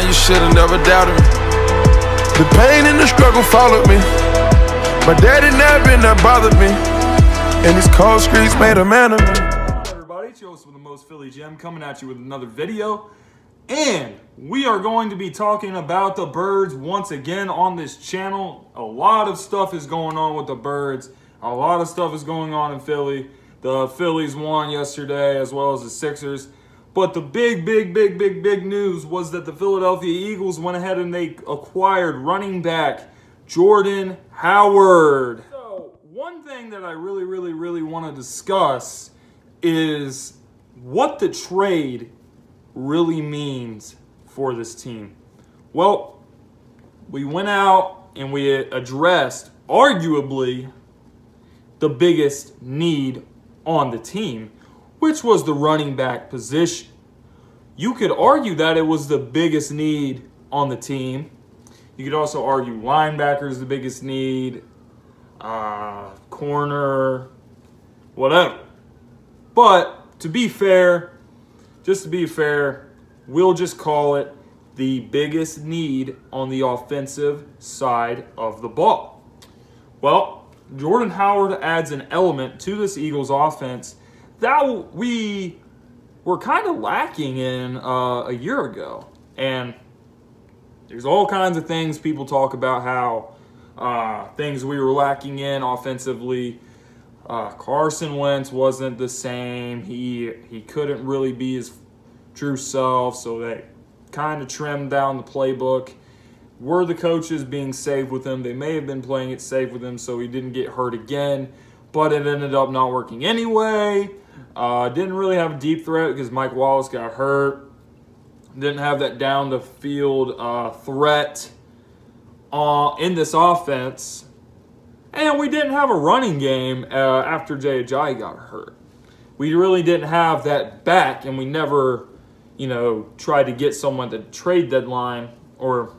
man, you should've never doubted me. The pain and the struggle followed me. My daddy never been that bothered me. And these cold streets made a man of me. Hello everybody, it's your host with the most Philly Gem coming at you with another video. And we are going to be talking about the Birds once again on this channel. A lot of stuff is going on with the Birds. A lot of stuff is going on in Philly. The Phillies won yesterday as well as the Sixers. But the big news was that the Philadelphia Eagles went ahead and they acquired running back Jordan Howard. So one thing that I really want to discuss is what the trade really means for this team. Well, we went out and we addressed arguably the biggest need on the team, which was the running back position. You could argue that it was the biggest need on the team. You could also argue linebacker is the biggest need, corner, whatever. But to be fair, we'll just call it the biggest need on the offensive side of the ball. Well, Jordan Howard adds an element to this Eagles offense that we were kind of lacking in a year ago. And there's all kinds of things people talk about how things we were lacking in offensively. Carson Wentz wasn't the same. He couldn't really be his true self, so they kind of trimmed down the playbook. Were the coaches being safe with him? They may have been playing it safe with him so he didn't get hurt again, but it ended up not working anyway. Didn't really have a deep threat because Mike Wallace got hurt. Didn't have that down the field threat in this offense. And we didn't have a running game after Jay Ajayi got hurt. We really didn't have that back, and we never, tried to get someone at the trade deadline. Or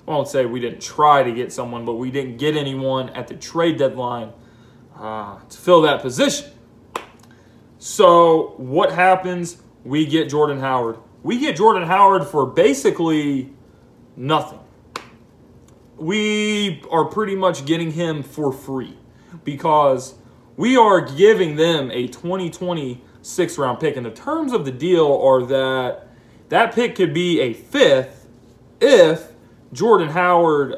I won't say we didn't try to get someone, but we didn't get anyone at the trade deadline to fill that position. So what happens? We get Jordan Howard. We get Jordan Howard for basically nothing. We are pretty much getting him for free because we are giving them a 2020 6th-round pick. And the terms of the deal are that that pick could be a 5th if Jordan Howard,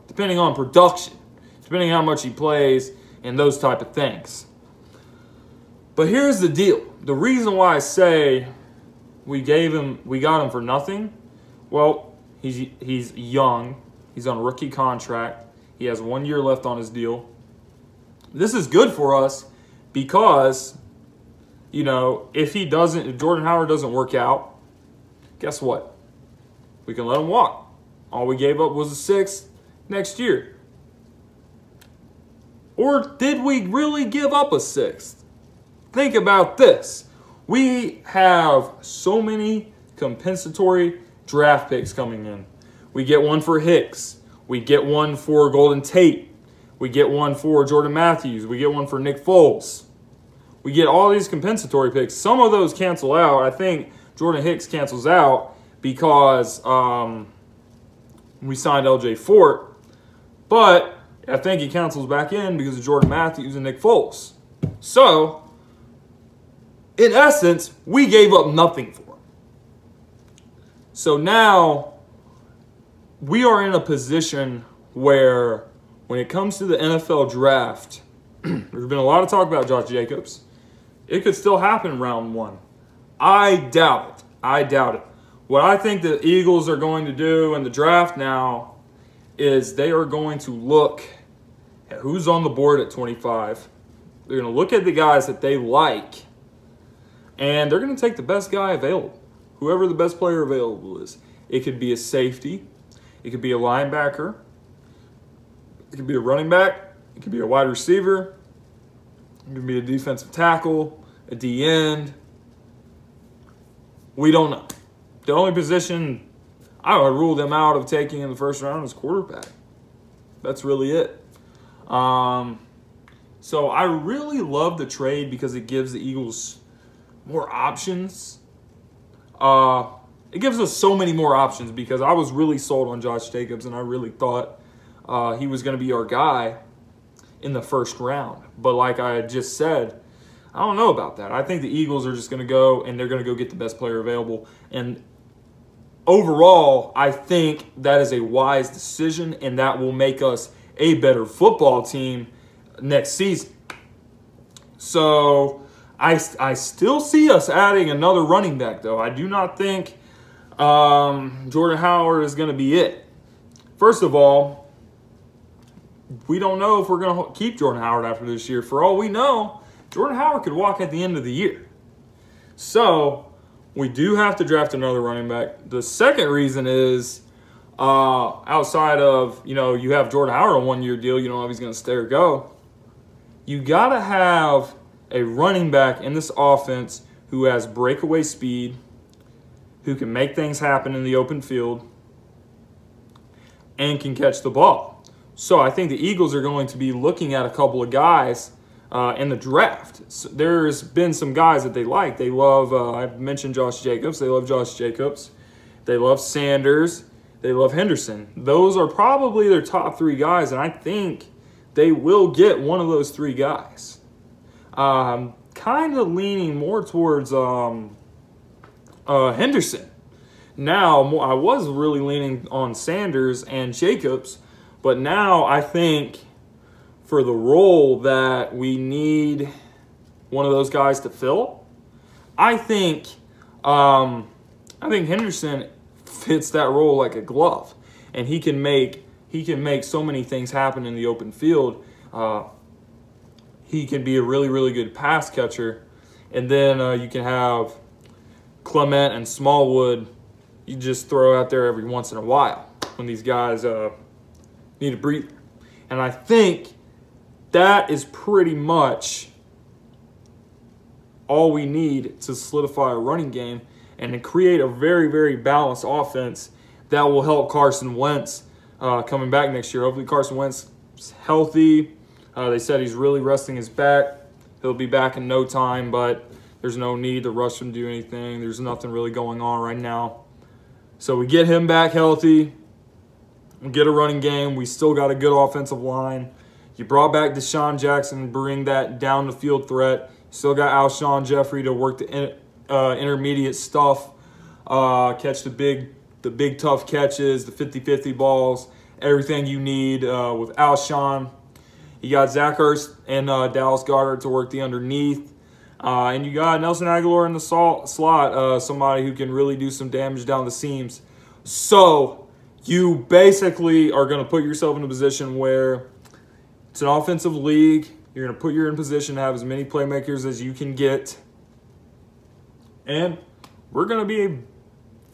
depending on production, depending on how much he plays and those type of things. But here's the deal. The reason why I say we got him for nothing, well, he's young. He's on a rookie contract. He has 1 year left on his deal. This is good for us because, if Jordan Howard doesn't work out, guess what? We can let him walk. All we gave up was a 6th next year. Or did we really give up a 6th? Think about this. We have so many compensatory draft picks coming in. We get one for Hicks. We get one for Golden Tate. We get one for Jordan Matthews. We get one for Nick Foles. We get all these compensatory picks. Some of those cancel out. I think Jordan Hicks cancels out because we signed LJ Fort. But I think he cancels back in because of Jordan Matthews and Nick Foles. So, in essence, we gave up nothing for him. So now we are in a position where when it comes to the NFL draft, there's been a lot of talk about Josh Jacobs. It could still happen in round 1. I doubt it. What I think the Eagles are going to do in the draft now is they are going to look at who's on the board at 25. They're going to look at the guys that they like, and they're going to take the best guy available, whoever the best player available is. It could be a safety. It could be a linebacker. It could be a running back. It could be a wide receiver. It could be a defensive tackle, a D-end. We don't know. The only position I would rule them out of taking in the first round is quarterback. That's really it. So I really love the trade because it gives the Eagles more options. it gives us so many more options, because I was really sold on Josh Jacobs, and I really thought he was going to be our guy in the first round. But like I had just said, I don't know about that. I think the Eagles are just going to go, and they're going to go get the best player available. And overall, I think that is a wise decision, and that will make us a better football team next season. So I still see us adding another running back, though. I do not think Jordan Howard is going to be it. First of all, we don't know if we're going to keep Jordan Howard after this year. For all we know, Jordan Howard could walk at the end of the year. So we do have to draft another running back. The second reason is outside of, you have Jordan Howard on a one-year deal. You don't know if he's going to stay or go. You got to have a running back in this offense who has breakaway speed, who can make things happen in the open field, and can catch the ball. So I think the Eagles are going to be looking at a couple of guys in the draft. So there's been some guys that they like. They love, I've mentioned Josh Jacobs. They love Josh Jacobs. They love Sanders. They love Henderson. Those are probably their top three guys, and I think they will get one of those three guys. Kind of leaning more towards Henderson. Now, I was really leaning on Sanders and Jacobs, but now I think for the role that we need one of those guys to fill, I think Henderson fits that role like a glove, and he can make so many things happen in the open field. He can be a really, really good pass catcher, and then you can have Clement and Smallwood. You just throw out there every once in a while when these guys need a breather. And I think that is pretty much all we need to solidify a running game and to create a very, very balanced offense that will help Carson Wentz coming back next year. Hopefully Carson Wentz is healthy. They said he's really resting his back. He'll be back in no time, but there's no need to rush him to do anything. There's nothing really going on right now. So we get him back healthy. We get a running game. We still got a good offensive line. You brought back Deshaun Jackson, bring that down the field threat. Still got Alshon Jeffrey to work the intermediate stuff, catch the big tough catches, the 50-50 balls, everything you need with Alshon. You got Zach Ertz and Dallas Goedert to work the underneath. And you got Nelson Aguilar in the slot, somebody who can really do some damage down the seams. So you basically are going to put yourself in a position where it's an offensive league. You're going to put you in position to have as many playmakers as you can get. And we're going to be a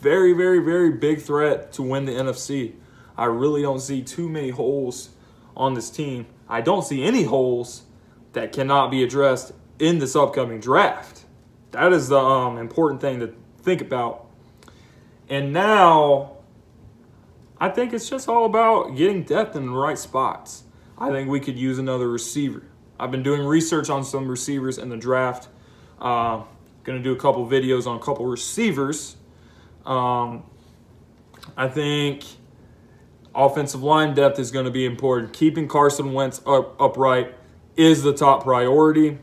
very, very, very big threat to win the NFC. I really don't see too many holes on this team. I don't see any holes that cannot be addressed in this upcoming draft. That is the important thing to think about. And now, I think it's just all about getting depth in the right spots. I think we could use another receiver. I've been doing research on some receivers in the draft. Going to do a couple videos on a couple receivers. I think offensive line depth is going to be important. Keeping Carson Wentz upright is the top priority.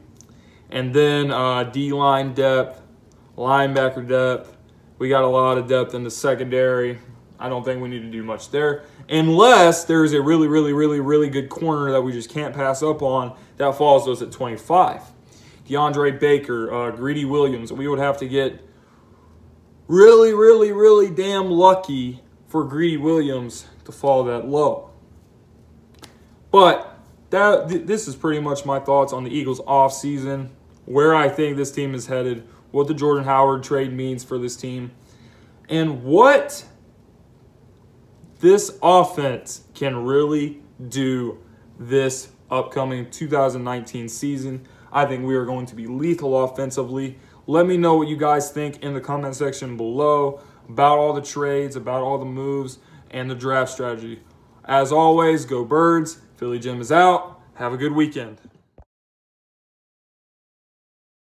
And then D-line depth, linebacker depth. We got a lot of depth in the secondary. I don't think we need to do much there. Unless there's a really, really, really, really good corner that we just can't pass up on that falls to us at 25. DeAndre Baker, Greedy Williams. We would have to get really, really, really damn lucky for Greedy Williams to fall that low. But this is pretty much my thoughts on the Eagles offseason, where I think this team is headed, what the Jordan Howard trade means for this team, and what this offense can really do this upcoming 2019 season. I think we are going to be lethal offensively. Let me know what you guys think in the comment section below about all the trades, about all the moves, and the draft strategy. As always, go Birds. Philly Jim is out. Have a good weekend.